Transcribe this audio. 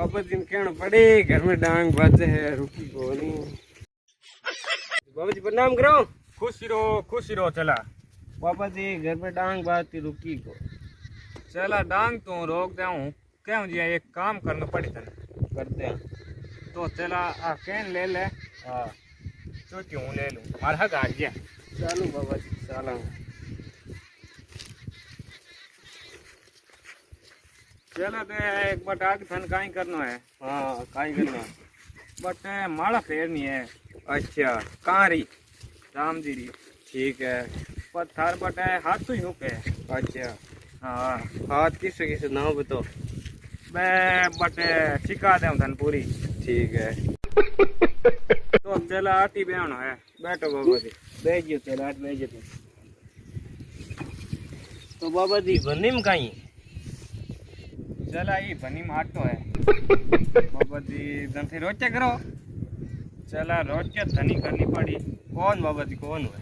बाबा जी ने कहना पड़े घर में डांग बाजे है रुकी को नहीं। बाबा जी प्रणाम करो। खुश रहो चला। बाबा जी घर में डांग बाजती रुकी को। चला डांग तो रोक दे हूँ क्यों जी एक काम करना पड़े तने करते हैं तो चला आ कैन ले ले। हाँ चोटी हूँ ले लूँ मारा हक आ गया। चालू बाबा जी चाला चला तो एक बट आगे थन काई करना है। हाँ काई करना बट माला फेरनी है। अच्छा कहाँ रही राम जी री ठीक है पत्थर बट हाथ तो ही हुक है। अच्छा हाँ हाथ किस नाम बताओ मैं बट सिखा दे धन पूरी ठीक है तो चला आटी बेहना है। बैठो बाबा जी बैठियो चलो आज बैठियो तो बाबा जी बनीम कहीं चला ये बनी में आटो है। बाबा जी धन थे रोचे करो। चला रोचे धनी करनी पड़ी। कौन बाबा जी कौन हुआ